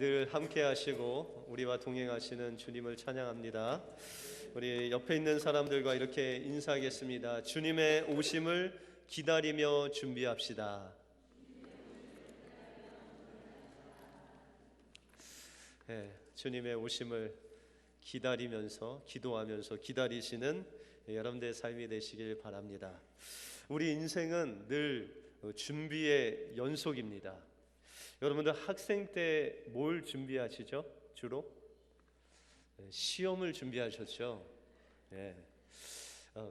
늘 함께 하시고 우리와 동행하시는 주님을 찬양합니다. 우리 옆에 있는 사람들과 이렇게 인사하겠습니다. 주님의 오심을 기다리며 준비합시다. 네, 주님의 오심을 기다리면서 기도하면서 기다리시는 여러분들의 삶이 되시길 바랍니다. 우리 인생은 늘 준비의 연속입니다. 여러분들 학생 때 뭘 준비하시죠? 주로? 시험을 준비하셨죠? 네.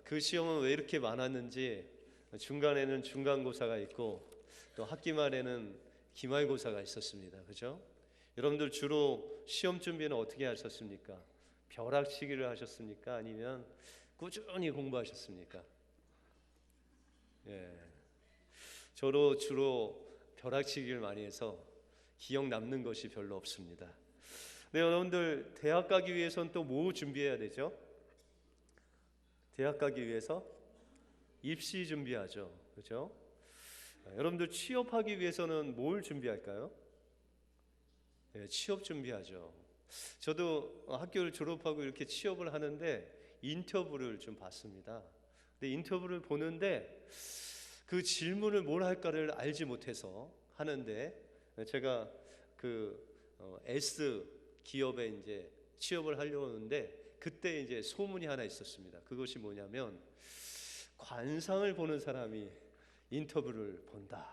그 시험은 왜 이렇게 많았는지 중간에는 중간고사가 있고 또 학기 말에는 기말고사가 있었습니다. 그죠? 여러분들 주로 시험 준비는 어떻게 하셨습니까? 벼락치기를 하셨습니까? 아니면 꾸준히 공부하셨습니까? 예. 저도 주로 벼락치기를 많이 해서 기억 남는 것이 별로 없습니다. 네, 여러분들 대학 가기 위해서는 또 뭐 준비해야 되죠? 대학 가기 위해서 입시 준비하죠. 그렇죠? 여러분들 취업하기 위해서는 뭘 준비할까요? 네, 취업 준비하죠. 저도 학교를 졸업하고 이렇게 취업을 하는데 인터뷰를 좀 봤습니다. 근데 인터뷰를 보는데 그 질문을 뭘 할까를 알지 못해서 하는데 제가 S 기업에 이제 취업을 하려고 하는데 그때 이제 소문이 하나 있었습니다. 그것이 뭐냐면 관상을 보는 사람이 인터뷰를 본다.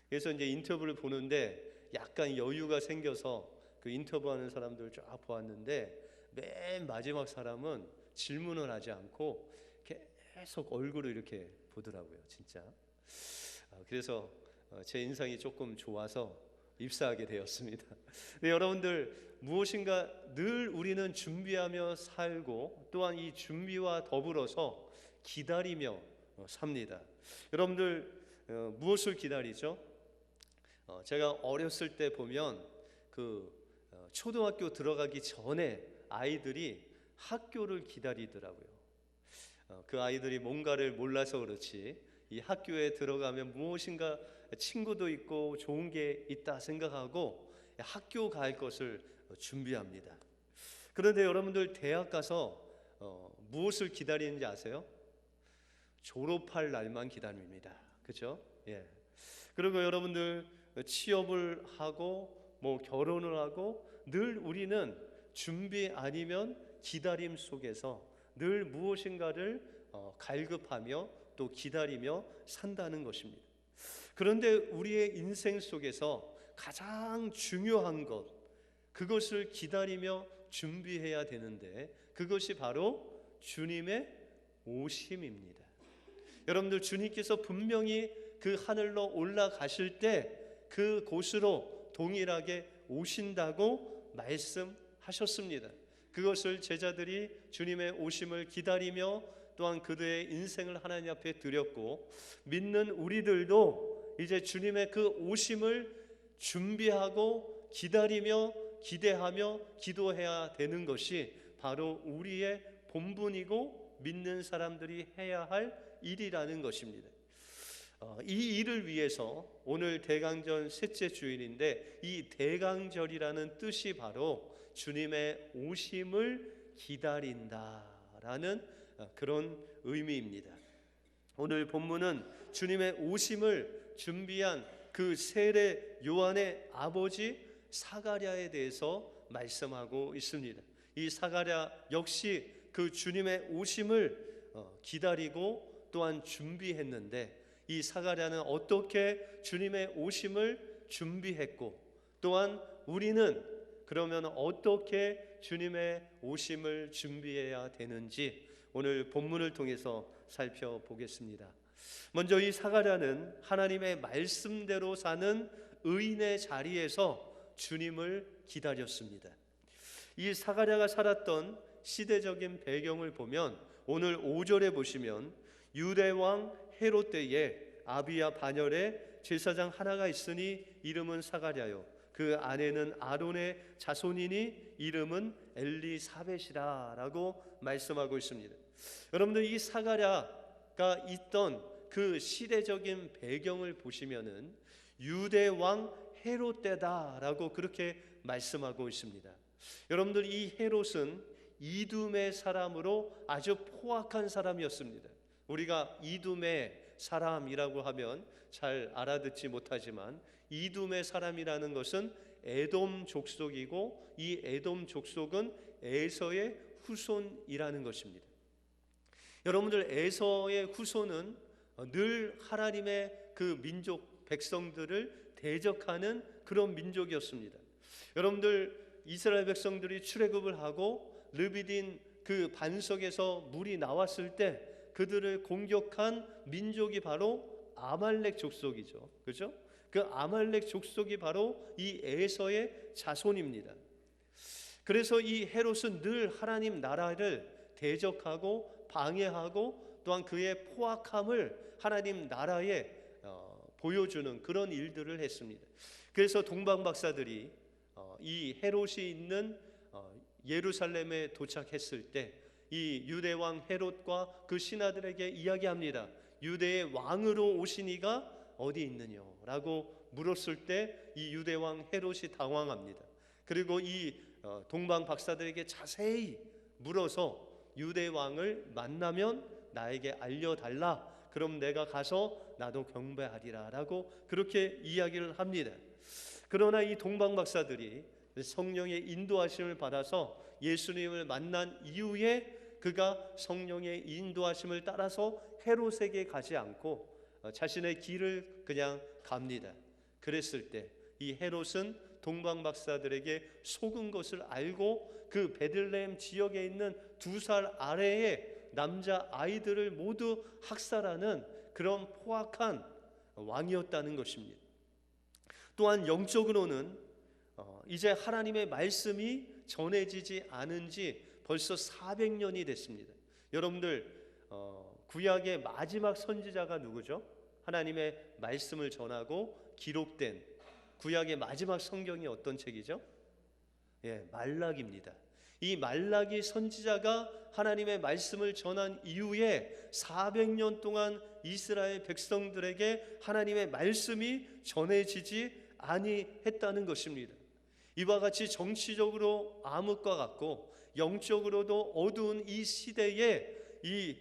그래서 이제 인터뷰를 보는데 약간 여유가 생겨서 그 인터뷰하는 사람들을 쫙 보았는데 맨 마지막 사람은 질문을 하지 않고 계속 얼굴을 이렇게 보더라고요. 진짜. 그래서 제 인상이 조금 좋아서 입사하게 되었습니다. 네, 여러분들 무엇인가 늘 우리는 준비하며 살고 또한 이 준비와 더불어서 기다리며 삽니다. 여러분들 무엇을 기다리죠? 제가 어렸을 때 보면 초등학교 들어가기 전에 아이들이 학교를 기다리더라고요. 그 아이들이 뭔가를 몰라서 그렇지 이 학교에 들어가면 무엇인가 친구도 있고 좋은 게 있다 생각하고 학교 갈 것을 준비합니다. 그런데 여러분들 대학 가서 무엇을 기다리는지 아세요? 졸업할 날만 기다립니다. 그렇죠? 예. 그리고 여러분들 취업을 하고 뭐 결혼을 하고 늘 우리는 준비 아니면 기다림 속에서 늘 무엇인가를 갈급하며 또 기다리며 산다는 것입니다. 그런데 우리의 인생 속에서 가장 중요한 것, 그것을 기다리며 준비해야 되는데 그것이 바로 주님의 오심입니다. 여러분들 주님께서 분명히 그 하늘로 올라가실 때 그 곳으로 동일하게 오신다고 말씀하셨습니다. 그것을 제자들이 주님의 오심을 기다리며 또한 그들의 인생을 하나님 앞에 드렸고 믿는 우리들도 이제 주님의 그 오심을 준비하고 기다리며 기대하며 기도해야 되는 것이 바로 우리의 본분이고 믿는 사람들이 해야 할 일이라는 것입니다. 이 일을 위해서 오늘 대강절 셋째 주일인데 이 대강절이라는 뜻이 바로 주님의 오심을 기다린다라는 그런 의미입니다. 오늘 본문은 주님의 오심을 준비한 그 세례 요한의 아버지 사가랴에 대해서 말씀하고 있습니다. 이 사가랴 역시 그 주님의 오심을 기다리고 또한 준비했는데 이 사가랴는 어떻게 주님의 오심을 준비했고 또한 우리는 그러면 어떻게 주님의 오심을 준비해야 되는지 오늘 본문을 통해서 살펴보겠습니다. 먼저 이 사가랴는 하나님의 말씀대로 사는 의인의 자리에서 주님을 기다렸습니다. 이 사가랴가 살았던 시대적인 배경을 보면 오늘 5절에 보시면 유대 왕 헤롯 때에 아비야 반열에 제사장 하나가 있으니 이름은 사가랴요 그 아내는 아론의 자손이니 이름은 엘리사벳이라라고 말씀하고 있습니다. 여러분들 이 사가랴가 있던 그 시대적인 배경을 보시면은 유대 왕 헤롯 때다라고 그렇게 말씀하고 있습니다. 여러분들, 이 헤롯은 이두메 사람으로 아주 포악한 사람이었습니다. 우리가 이두메 사람이라고 하면 잘 알아듣지 못하지만, 이두메 사람이라는 것은 에돔 족속이고, 이 에돔 족속은 에서의 후손이라는 것입니다. 여러분들, 에서의 후손은 늘 하나님의 그 민족 백성들을 대적하는 그런 민족이었습니다. 여러분들, 이스라엘 백성들이 출애굽을 하고 르비딘 그 반석에서 물이 나왔을 때 그들을 공격한 민족이 바로 아말렉 족속이죠. 그렇죠? 그 아말렉 족속이 바로 이 에서의 자손입니다. 그래서 이 헤롯은 늘 하나님 나라를 대적하고 방해하고, 또한 그의 포악함을 하나님 나라에 보여주는 그런 일들을 했습니다. 그래서 동방 박사들이 이 헤롯이 있는 예루살렘에 도착했을 때 이 유대 왕 헤롯과 그 신하들에게 이야기합니다. 유대의 왕으로 오신 이가 어디 있느냐라고 물었을 때 이 유대 왕 헤롯이 당황합니다. 그리고 이 동방 박사들에게 자세히 물어서 유대 왕을 만나면 나에게 알려달라, 그럼 내가 가서 나도 경배하리라 라고 그렇게 이야기를 합니다. 그러나 이 동방 박사들이 성령의 인도하심을 받아서 예수님을 만난 이후에 그가 성령의 인도하심을 따라서 헤롯에게 가지 않고 자신의 길을 그냥 갑니다. 그랬을 때 이 헤롯은 동방 박사들에게 속은 것을 알고 그 베들레헴 지역에 있는 2살 아래의 남자 아이들을 모두 학살하는 그런 포악한 왕이었다는 것입니다. 또한 영적으로는 이제 하나님의 말씀이 전해지지 않은 지 벌써 400년이 됐습니다. 여러분들, 구약의 마지막 선지자가 누구죠? 하나님의 말씀을 전하고 기록된 구약의 마지막 성경이 어떤 책이죠? 말라기입니다. 이 말라기 선지자가 하나님의 말씀을 전한 이후에 400년 동안 이스라엘 백성들에게 하나님의 말씀이 전해지지 아니했다는 것입니다. 이와 같이 정치적으로 암흑과 같고 영적으로도 어두운 이 시대에 이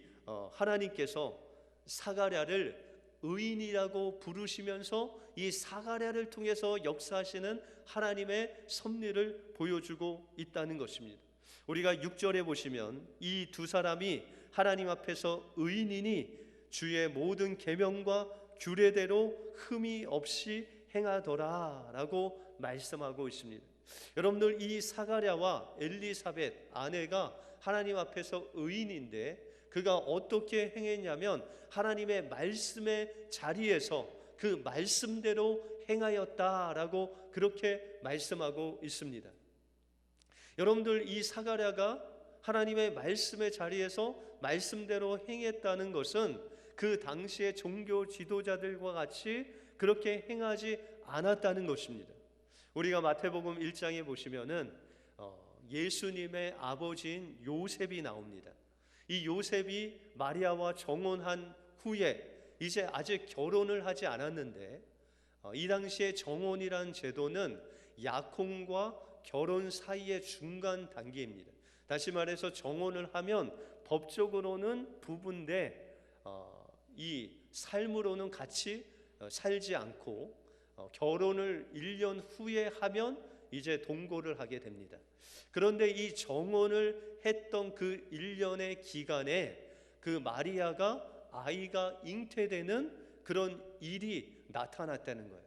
하나님께서 사가랴를 의인이라고 부르시면서 이 사가랴를 통해서 역사하시는 하나님의 섭리를 보여주고 있다는 것입니다. 우리가 6절에 보시면 이 2사람이 하나님 앞에서 의인이니 주의 모든 계명과 규례대로 흠이 없이 행하더라 라고 말씀하고 있습니다. 여러분들, 이 사가랴와 엘리사벳 아내가 하나님 앞에서 의인인데 그가 어떻게 행했냐면 하나님의 말씀의 자리에서 그 말씀대로 행하였다라고 그렇게 말씀하고 있습니다. 여러분들, 이 사가랴가 하나님의 말씀의 자리에서 말씀대로 행했다는 것은 그 당시의 종교 지도자들과 같이 그렇게 행하지 않았다는 것입니다. 우리가 마태복음 1장에 보시면은 예수님의 아버지인 요셉이 나옵니다. 이 요셉이 마리아와 정혼한 후에 이제 아직 결혼을 하지 않았는데 이 당시에 정혼이라는 제도는 약혼과 결혼 사이의 중간 단계입니다. 다시 말해서 정혼을 하면 법적으로는 부부인데 이 삶으로는 같이 살지 않고 결혼을 1년 후에 하면 이제 동거를 하게 됩니다. 그런데 이 정혼을 했던 그 1년의 기간에 그 마리아가 아이가 잉태되는 그런 일이 나타났다는 거예요.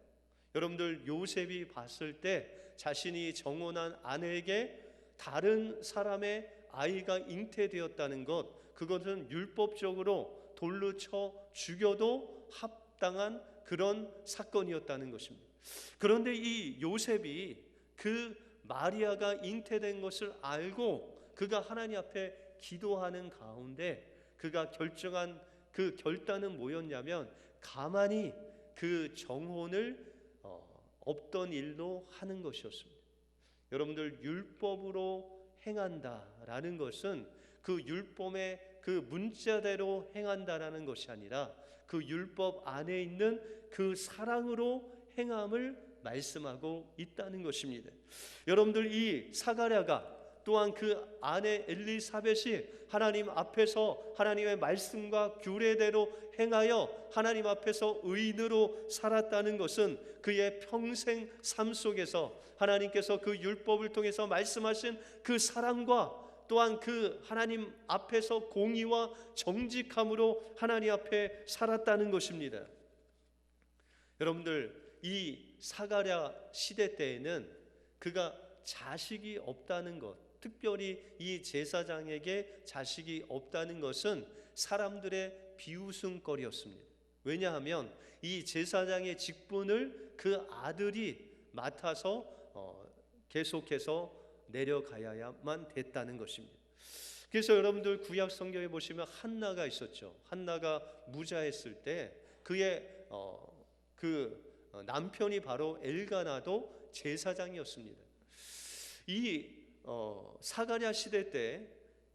여러분들, 요셉이 봤을 때 자신이 정혼한 아내에게 다른 사람의 아이가 잉태되었다는 것, 그것은 율법적으로 돌로 쳐 죽여도 합당한 그런 사건이었다는 것입니다. 그런데 이 요셉이 그 마리아가 잉태된 것을 알고 그가 하나님 앞에 기도하는 가운데 그가 결정한 그 결단은 뭐였냐면 가만히 그 정혼을 없던 일로 하는 것이었습니다. 여러분들, 율법으로 행한다라는 것은 그 율법의 그 문자대로 행한다라는 것이 아니라 그 율법 안에 있는 그 사랑으로 행함을 말씀하고 있다는 것입니다. 여러분들, 이 사가랴가 또한 그 아내 엘리사벳이 하나님 앞에서 하나님의 말씀과 규례대로 행하여 하나님 앞에서 의인으로 살았다는 것은 그의 평생 삶 속에서 하나님께서 그 율법을 통해서 말씀하신 그 사랑과 또한 그 하나님 앞에서 공의와 정직함으로 하나님 앞에 살았다는 것입니다. 여러분들, 이 사가랴 시대 때에는 그가 자식이 없다는 것, 특별히 이 제사장에게 자식이 없다는 것은 사람들의 비웃음거리였습니다. 왜냐하면 이 제사장의 직분을 그 아들이 맡아서 계속해서 내려가야만 됐다는 것입니다. 그래서 여러분들, 구약 성경에 보시면 한나가 있었죠. 한나가 무자했을 때 그의 남편이 바로 엘가나도 제사장이었습니다. 이 사가랴 시대 때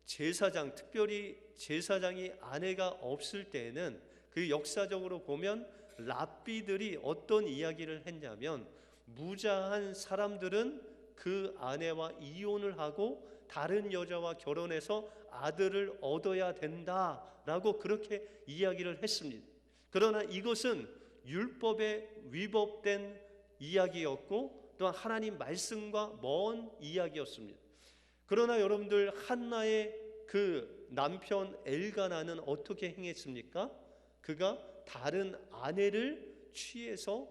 제사장, 특별히 제사장이 아내가 없을 때에는 그 역사적으로 보면 랍비들이 어떤 이야기를 했냐면, 무자한 사람들은 그 아내와 이혼을 하고 다른 여자와 결혼해서 아들을 얻어야 된다라고 그렇게 이야기를 했습니다. 그러나 이것은 율법에 위법된 이야기였고 또한 하나님 말씀과 먼 이야기였습니다. 그러나 여러분들, 한나의 그 남편 엘가나는 어떻게 행했습니까? 그가 다른 아내를 취해서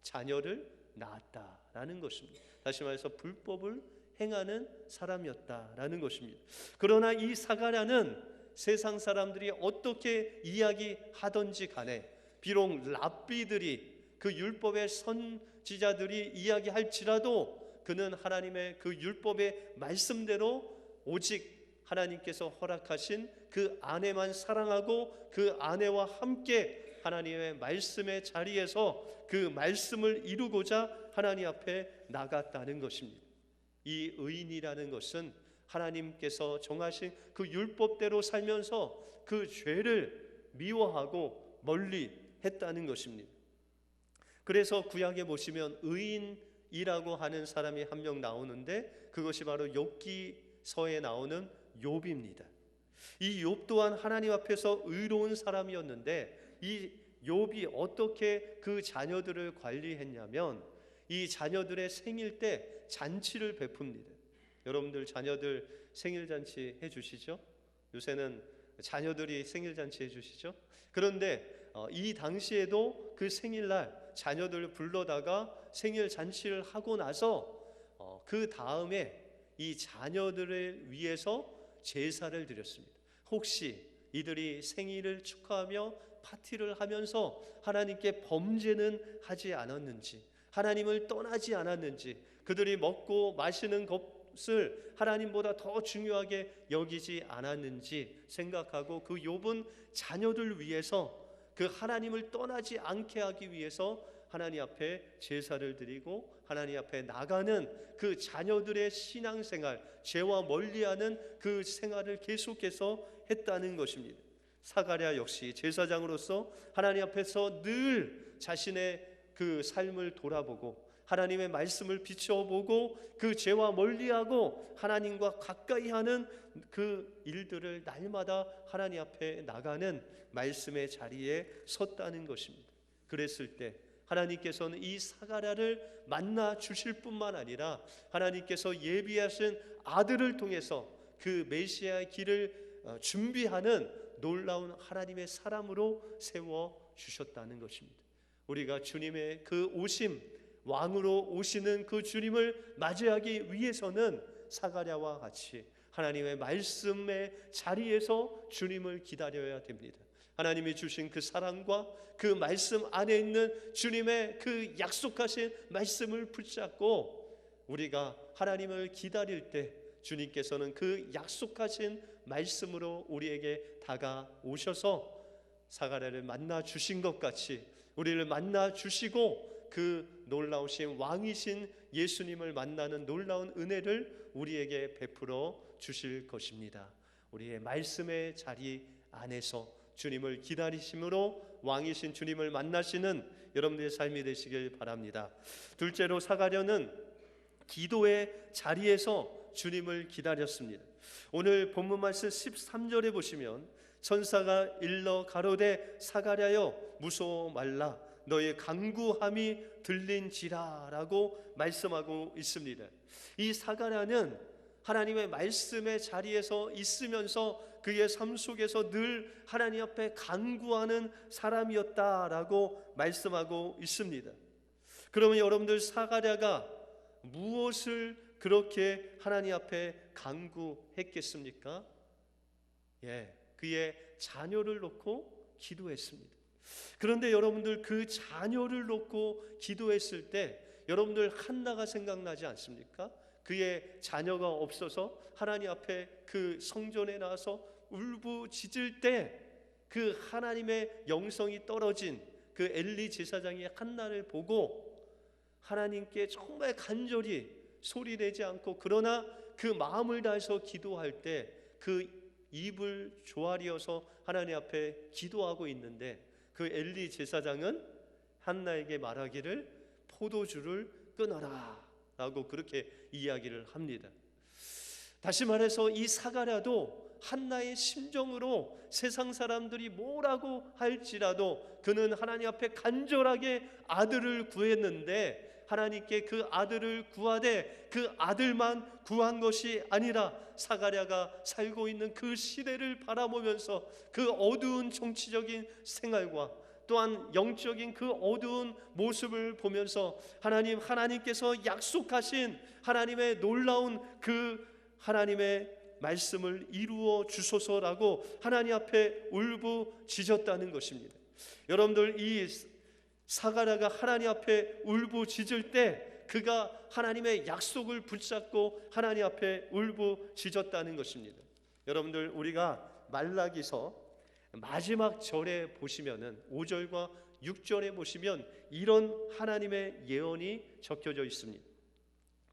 자녀를 낳았다라는 것입니다. 다시 말해서 불법을 행하는 사람이었다라는 것입니다. 그러나 이 사가랴는 세상 사람들이 어떻게 이야기하든지 간에, 비록 랍비들이 그 율법의 선지자들이 이야기할지라도 그는 하나님의 그 율법의 말씀대로 오직 하나님께서 허락하신 그 아내만 사랑하고 그 아내와 함께 하나님의 말씀의 자리에서 그 말씀을 이루고자 하나님 앞에 나갔다는 것입니다. 이 의인이라는 것은 하나님께서 정하신 그 율법대로 살면서 그 죄를 미워하고 멀리 했다는 것입니다. 그래서 구약에 보시면 의인이라고 하는 사람이 한 명 나오는데, 그것이 바로 욥기서에 나오는 욥입니다. 이 욥 또한 하나님 앞에서 의로운 사람이었는데, 이 욥이 어떻게 그 자녀들을 관리했냐면, 이 자녀들의 생일 때 잔치를 베풉니다. 여러분들, 자녀들 생일 잔치 해주시죠? 요새는 자녀들이 생일 잔치 해주시죠? 그런데 이 당시에도 그 생일날 자녀들을 불러다가 생일 잔치를 하고 나서 그 다음에 이 자녀들을 위해서 제사를 드렸습니다. 혹시 이들이 생일을 축하하며 파티를 하면서 하나님께 범죄는 하지 않았는지, 하나님을 떠나지 않았는지, 그들이 먹고 마시는 것을 하나님보다 더 중요하게 여기지 않았는지 생각하고, 그 욥은 자녀들 위해서 그 하나님을 떠나지 않게 하기 위해서 하나님 앞에 제사를 드리고 하나님 앞에 나가는 그 자녀들의 신앙생활, 죄와 멀리하는 그 생활을 계속해서 했다는 것입니다. 사가랴 역시 제사장으로서 하나님 앞에서 늘 자신의 그 삶을 돌아보고 하나님의 말씀을 비춰보고 그 죄와 멀리하고 하나님과 가까이 하는 그 일들을 날마다 하나님 앞에 나가는 말씀의 자리에 섰다는 것입니다. 그랬을 때 하나님께서는 이 사가랴를 만나 주실 뿐만 아니라 하나님께서 예비하신 아들을 통해서 그 메시아의 길을 준비하는 놀라운 하나님의 사람으로 세워 주셨다는 것입니다. 우리가 주님의 그 오심, 왕으로 오시는 그 주님을 맞이하기 위해서는 사가랴와 같이 하나님의 말씀의 자리에서 주님을 기다려야 됩니다. 하나님이 주신 그 사랑과 그 말씀 안에 있는 주님의 그 약속하신 말씀을 붙잡고 우리가 하나님을 기다릴 때 주님께서는 그 약속하신 말씀으로 우리에게 다가오셔서 사가랴를 만나 주신 것 같이 우리를 만나 주시고 그 놀라우신 왕이신 예수님을 만나는 놀라운 은혜를 우리에게 베풀어 주실 것입니다. 우리의 말씀의 자리 안에서 주님을 기다리심으로 왕이신 주님을 만나시는 여러분들의 삶이 되시길 바랍니다. 둘째로 사가랴는 기도의 자리에서 주님을 기다렸습니다. 오늘 본문 말씀 13절에 보시면 천사가 일러 가로되 사가랴여 무서워 말라 너의 간구함이 들린지라 라고 말씀하고 있습니다. 이 사가랴는 하나님의 말씀의 자리에서 있으면서 그의 삶 속에서 늘 하나님 앞에 간구하는 사람이었다라고 말씀하고 있습니다. 그러면 여러분들 사가랴가 무엇을 그렇게 하나님 앞에 간구했겠습니까? 그의 자녀를 놓고 기도했습니다. 그런데 여러분들 그 자녀를 놓고 기도했을 때 여러분들 한나가 생각나지 않습니까? 그의 자녀가 없어서 하나님 앞에 그 성전에 나와서 울부짖을 때 그 하나님의 영성이 떨어진 그 엘리 제사장이 한나를 보고 하나님께 정말 간절히 소리내지 않고 그러나 그 마음을 다해서 기도할 때 그 입을 조아리어서 하나님 앞에 기도하고 있는데 그 엘리 제사장은 한나에게 말하기를 포도주를 끊어라 라고 그렇게 이야기를 합니다. 다시 말해서 이 사가랴도 한나의 심정으로 세상 사람들이 뭐라고 할지라도 그는 하나님 앞에 간절하게 아들을 구했는데 하나님께 그 아들을 구하되 그 아들만 구한 것이 아니라 사가랴가 살고 있는 그 시대를 바라보면서 그 어두운 정치적인 생활과 또한 영적인 그 어두운 모습을 보면서 하나님께서 약속하신 하나님의 놀라운 그 하나님의 말씀을 이루어 주소서라고 하나님 앞에 울부짖었다는 것입니다. 여러분들 이 사가랴가 하나님 앞에 울부짖을 때 그가 하나님의 약속을 붙잡고 하나님 앞에 울부짖었다는 것입니다. 여러분들 우리가 말라기서 마지막 절에 보시면은 5절과 6절에 보시면 이런 하나님의 예언이 적혀져 있습니다.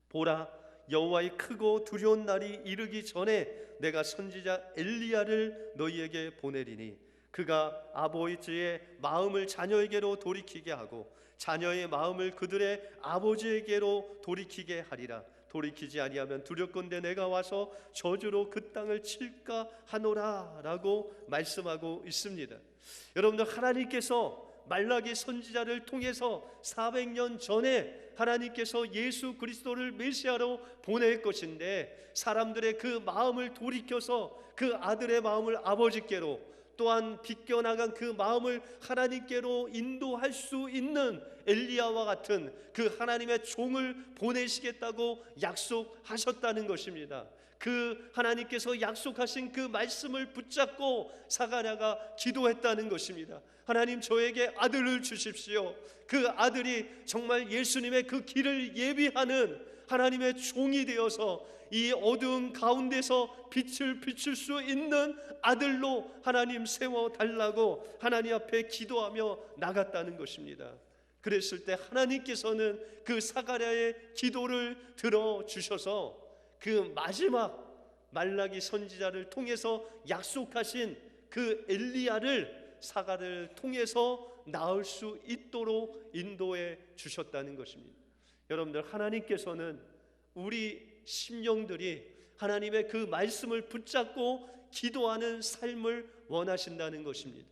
보라 여호와의 크고 두려운 날이 이르기 전에 내가 선지자 엘리야를 너희에게 보내리니 그가 아버지의 마음을 자녀에게로 돌이키게 하고 자녀의 마음을 그들의 아버지에게로 돌이키게 하리라. 돌이키지 아니하면 두렵건대 내가 와서 저주로 그 땅을 칠까 하노라 라고 말씀하고 있습니다. 여러분들 하나님께서 말라기 선지자를 통해서 400년 전에 하나님께서 예수 그리스도를 메시아로 보낼 것인데 사람들의 그 마음을 돌이켜서 그 아들의 마음을 아버지께로 또한 비껴나간 그 마음을 하나님께로 인도할 수 있는 엘리야와 같은 그 하나님의 종을 보내시겠다고 약속하셨다는 것입니다. 그 하나님께서 약속하신 그 말씀을 붙잡고 사가랴가 기도했다는 것입니다. 하나님 저에게 아들을 주십시오. 그 아들이 정말 예수님의 그 길을 예비하는 하나님의 종이 되어서 이 어두운 가운데서 빛을 비출 수 있는 아들로 하나님 세워달라고 하나님 앞에 기도하며 나갔다는 것입니다. 그랬을 때 하나님께서는 그 사가랴의 기도를 들어주셔서 그 마지막 말라기 선지자를 통해서 약속하신 그 엘리야를 사가랴를 통해서 낳을 수 있도록 인도해 주셨다는 것입니다. 여러분들 하나님께서는 우리 심령들이 하나님의 그 말씀을 붙잡고 기도하는 삶을 원하신다는 것입니다.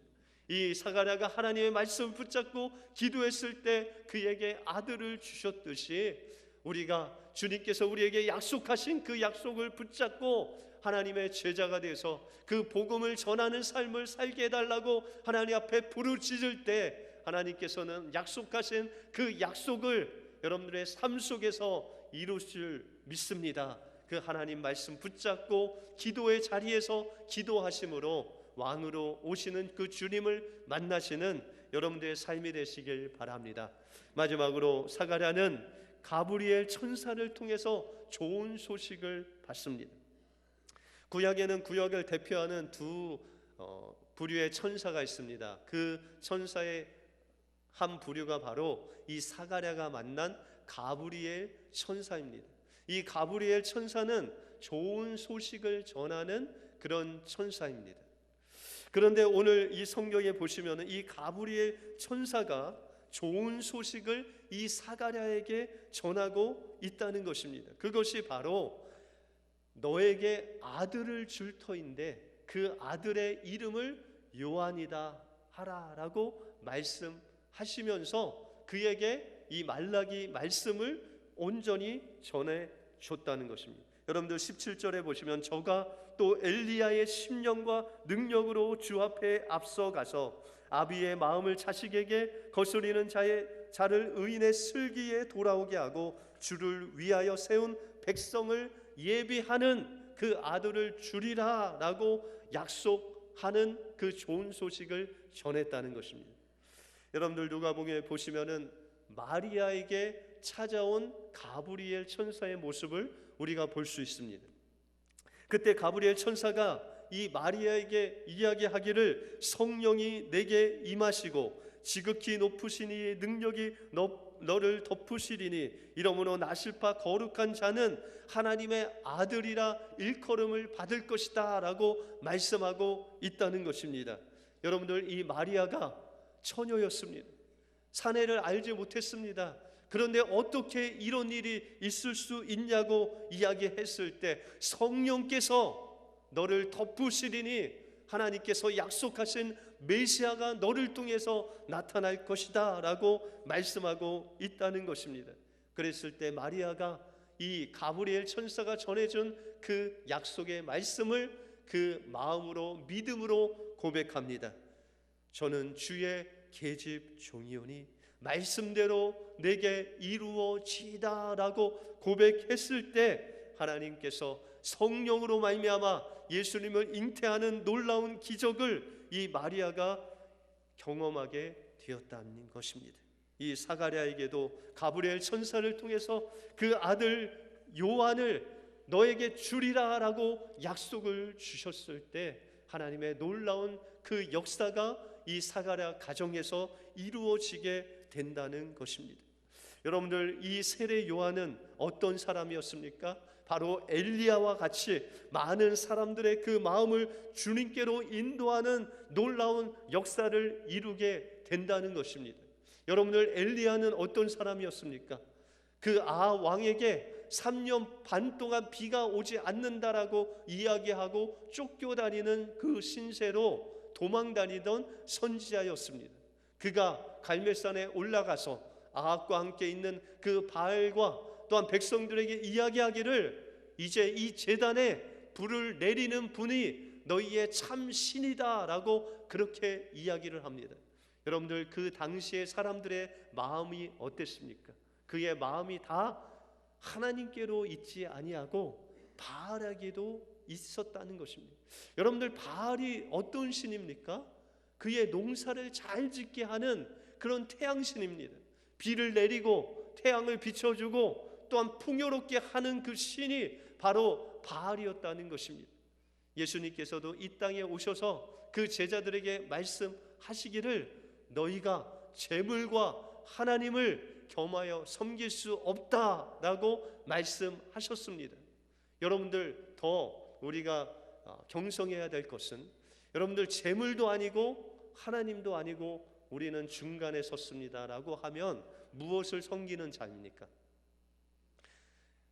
이 사가랴가 하나님의 말씀을 붙잡고 기도했을 때 그에게 아들을 주셨듯이 우리가 주님께서 우리에게 약속하신 그 약속을 붙잡고 하나님의 제자가 돼서 그 복음을 전하는 삶을 살게 해달라고 하나님 앞에 부르짖을 때 하나님께서는 약속하신 그 약속을 여러분들의 삶 속에서 이루실 믿습니다. 그 하나님 말씀 붙잡고 기도의 자리에서 기도하심으로 왕으로 오시는 그 주님을 만나시는 여러분들의 삶이 되시길 바랍니다. 마지막으로 사가랴는 가브리엘 천사를 통해서 좋은 소식을 받습니다. 구약에는 구약을 대표하는 두 부류의 천사가 있습니다. 그 천사의 한 부류가 바로 이 사가랴가 만난 가브리엘 천사입니다. 이 가브리엘 천사는 좋은 소식을 전하는 그런 천사입니다. 그런데 오늘 이 성경에 보시면 이 가브리엘 천사가 좋은 소식을 이 사가랴에게 전하고 있다는 것입니다. 그것이 바로 너에게 아들을 줄 터인데 그 아들의 이름을 요한이다 하라라고 말씀하시면서 그에게 이 말라기 말씀을 온전히 전해 줬다는 것입니다. 여러분들 17절에 보시면 저가 또 엘리야의 심령과 능력으로 주 앞에 앞서가서 아비의 마음을 자식에게 거스리는 자를 의인의 슬기에 돌아오게 하고 주를 위하여 세운 백성을 예비하는 그 아들을 주리라 라고 약속하는 그 좋은 소식을 전했다는 것입니다. 여러분들 누가복음에 보시면은 마리아에게 찾아온 가브리엘 천사의 모습을 우리가 볼 수 있습니다. 그때 가브리엘 천사가 이 마리아에게 이야기하기를 성령이 내게 임하시고 지극히 높으신 이의 능력이 너를 덮으시리니 이러므로 나실파 거룩한 자는 하나님의 아들이라 일컬음을 받을 것이다 라고 말씀하고 있다는 것입니다. 여러분들 이 마리아가 처녀였습니다. 사내를 알지 못했습니다. 그런데 어떻게 이런 일이 있을 수 있냐고 이야기했을 때 성령께서 너를 덮으시리니 하나님께서 약속하신 메시아가 너를 통해서 나타날 것이다 라고 말씀하고 있다는 것입니다. 그랬을 때 마리아가 이 가브리엘 천사가 전해준 그 약속의 말씀을 그 마음으로 믿음으로 고백합니다. 저는 주의 계집 종이오니 말씀대로 내게 이루어지다 라고 고백했을 때 하나님께서 성령으로 말미암아 예수님을 잉태하는 놀라운 기적을 이 마리아가 경험하게 되었다는 것입니다. 이 사가랴에게도 가브리엘 천사를 통해서 그 아들 요한을 너에게 주리라 라고 약속을 주셨을 때 하나님의 놀라운 그 역사가 이 사가랴 가정에서 이루어지게 된다는 것입니다. 여러분들 이 세례 요한은 어떤 사람이었습니까? 바로 엘리야와 같이 많은 사람들의 그 마음을 주님께로 인도하는 놀라운 역사를 이루게 된다는 것입니다. 여러분들 엘리야는 어떤 사람이었습니까? 그 왕에게 3년 반 동안 비가 오지 않는다라고 이야기하고 쫓겨다니는 그 신세로 도망다니던 선지자였습니다. 그가 갈멜산에 올라가서 아합과 함께 있는 그 바알과 또한 백성들에게 이야기하기를 이제 이 제단에 불을 내리는 분이 너희의 참 신이다 라고 그렇게 이야기를 합니다. 여러분들 그 당시의 사람들의 마음이 어땠습니까? 그의 마음이 다 하나님께로 있지 아니하고 바알에게도 있었다는 것입니다. 여러분들 바알이 어떤 신입니까? 그의 농사를 잘 짓게 하는 그런 태양신입니다. 비를 내리고 태양을 비춰주고 또한 풍요롭게 하는 그 신이 바로 바알이었다는 것입니다. 예수님께서도 이 땅에 오셔서 그 제자들에게 말씀하시기를 너희가 재물과 하나님을 겸하여 섬길 수 없다라고 말씀하셨습니다. 여러분들 더 우리가 경성해야 될 것은 여러분들 재물도 아니고 하나님도 아니고 우리는 중간에 섰습니다라고 하면 무엇을 섬기는 자입니까?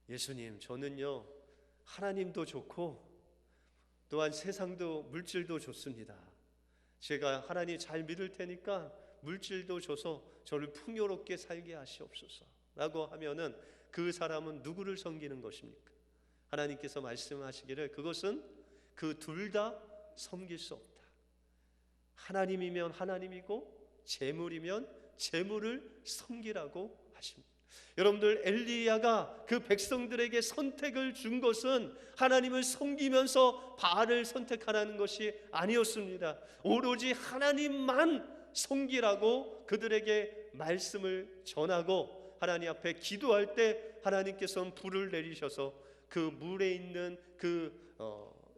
예수님, 저는요 하나님도 좋고 또한 세상도 물질도 좋습니다. 제가 하나님 잘 믿을 테니까 물질도 줘서 저를 풍요롭게 살게 하시옵소서 라고 하면은 그 사람은 누구를 섬기는 것입니까? 하나님께서 말씀하시기를 그것은 그 둘 다 섬길 수 없다. 하나님이면 하나님이고 재물이면 재물을 섬기라고 하십니다. 여러분들 엘리야가 그 백성들에게 선택을 준 것은 하나님을 섬기면서 바알을 선택하라는 것이 아니었습니다. 오로지 하나님만 섬기라고 그들에게 말씀을 전하고 하나님 앞에 기도할 때 하나님께서는 불을 내리셔서 그 물에 있는 그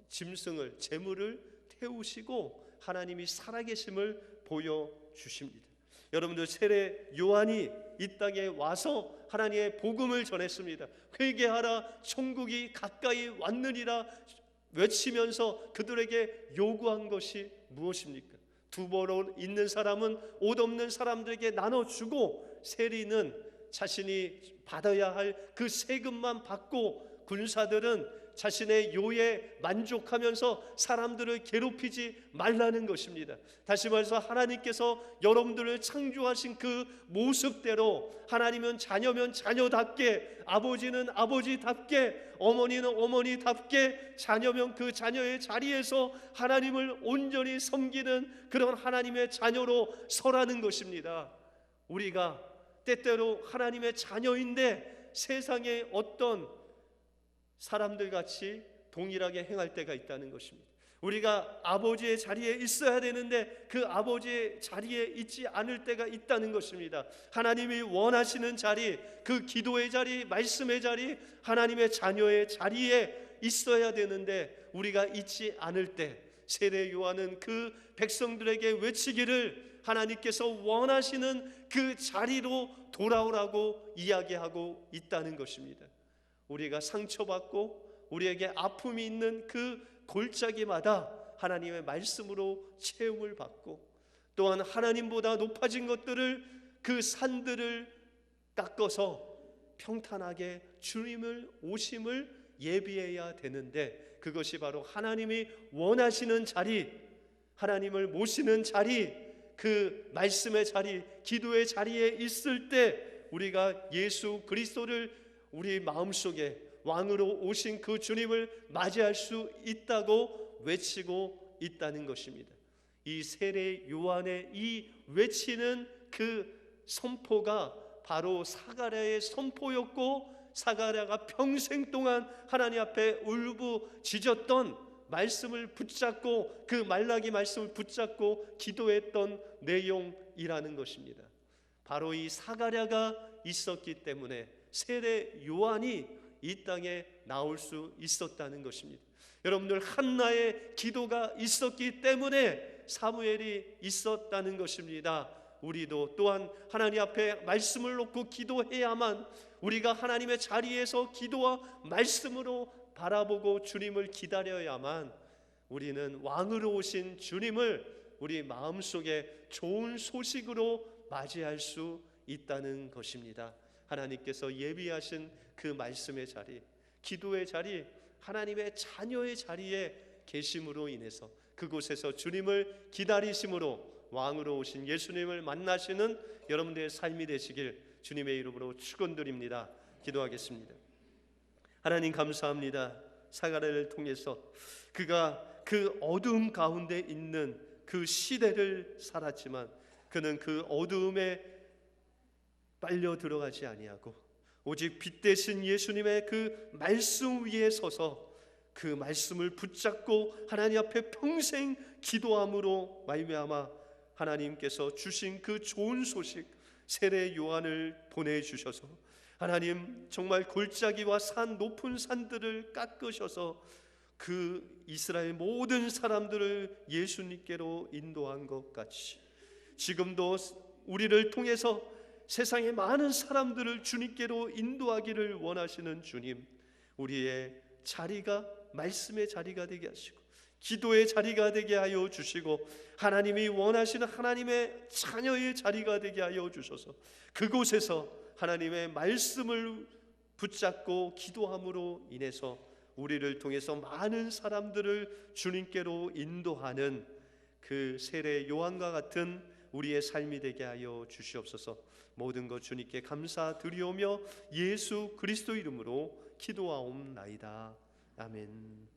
짐승을 재물을 태우시고 하나님이 살아계심을 보여주십니다. 여러분들 세례 요한이 이 땅에 와서 하나님의 복음을 전했습니다. 회개하라 천국이 가까이 왔느니라 외치면서 그들에게 요구한 것이 무엇입니까? 두벌옷 있는 사람은 옷 없는 사람들에게 나눠주고, 세리는 자신이 받아야 할 그 세금만 받고, 군사들은 자신의 요에 만족하면서 사람들을 괴롭히지 말라는 것입니다. 다시 말해서 하나님께서 여러분들을 창조하신 그 모습대로, 하나님은 자녀면 자녀답게, 아버지는 아버지답게, 어머니는 어머니답게, 자녀면 그 자녀의 자리에서 하나님을 온전히 섬기는 그런 하나님의 자녀로 서라는 것입니다. 우리가 때때로 하나님의 자녀인데 세상의 어떤 사람들 같이 동일하게 행할 때가 있다는 것입니다. 우리가 아버지의 자리에 있어야 되는데 그 아버지의 자리에 있지 않을 때가 있다는 것입니다. 하나님이 원하시는 자리, 그 기도의 자리, 말씀의 자리, 하나님의 자녀의 자리에 있어야 되는데 우리가 있지 않을 때, 세례 요한은 그 백성들에게 외치기를 하나님께서 원하시는 그 자리로 돌아오라고 이야기하고 있다는 것입니다. 우리가 상처받고 우리에게 아픔이 있는 그 골짜기마다 하나님의 말씀으로 채움을 받고, 또한 하나님보다 높아진 것들을, 그 산들을 깎아서 평탄하게 주님을 오심을 예비해야 되는데, 그것이 바로 하나님이 원하시는 자리, 하나님을 모시는 자리, 그 말씀의 자리, 기도의 자리에 있을 때 우리가 예수 그리스도를 우리 마음속에 왕으로 오신 그 주님을 맞이할 수 있다고 외치고 있다는 것입니다. 이 세례 요한의 이 외치는 그 선포가 바로 사가랴의 선포였고, 사가랴가 평생 동안 하나님 앞에 울부짖었던 말씀을 붙잡고, 그 말라기 말씀을 붙잡고 기도했던 내용이라는 것입니다. 바로 이 사가랴가 있었기 때문에 세례 요한이 이 땅에 나올 수 있었다는 것입니다. 여러분들, 한나의 기도가 있었기 때문에 사무엘이 있었다는 것입니다. 우리도 또한 하나님 앞에 말씀을 놓고 기도해야만, 우리가 하나님의 자리에서 기도와 말씀으로 바라보고 주님을 기다려야만 우리는 왕으로 오신 주님을 우리 마음속에 좋은 소식으로 맞이할 수 있다는 것입니다. 하나님께서 예비하신 그 말씀의 자리, 기도의 자리, 하나님의 자녀의 자리에 계심으로 인해서 그곳에서 주님을 기다리심으로 왕으로 오신 예수님을 만나시는 여러분들의 삶이 되시길 주님의 이름으로 축원드립니다. 기도하겠습니다. 하나님 감사합니다. 사가랴를 통해서 그가 그 어두움 가운데 있는 그 시대를 살았지만 그는 그 어두움에 빨려 들어가지 아니하고 오직 빛 대신 예수님의 그 말씀 위에 서서 그 말씀을 붙잡고 하나님 앞에 평생 기도함으로 말미암아 하나님께서 주신 그 좋은 소식, 세례 요한을 보내주셔서 하나님 정말 골짜기와 산, 높은 산들을 깎으셔서 그 이스라엘 모든 사람들을 예수님께로 인도한 것 같이 지금도 우리를 통해서 세상의 많은 사람들을 주님께로 인도하기를 원하시는 주님, 우리의 자리가 말씀의 자리가 되게 하시고 기도의 자리가 되게 하여 주시고 하나님이 원하시는 하나님의 자녀의 자리가 되게 하여 주셔서 그곳에서 하나님의 말씀을 붙잡고 기도함으로 인해서 우리를 통해서 많은 사람들을 주님께로 인도하는 그 세례 요한과 같은 우리의 삶이 되게 하여 주시옵소서. 모든 것 주님께 감사드리오며 예수 그리스도 이름으로 기도하옵나이다. 아멘.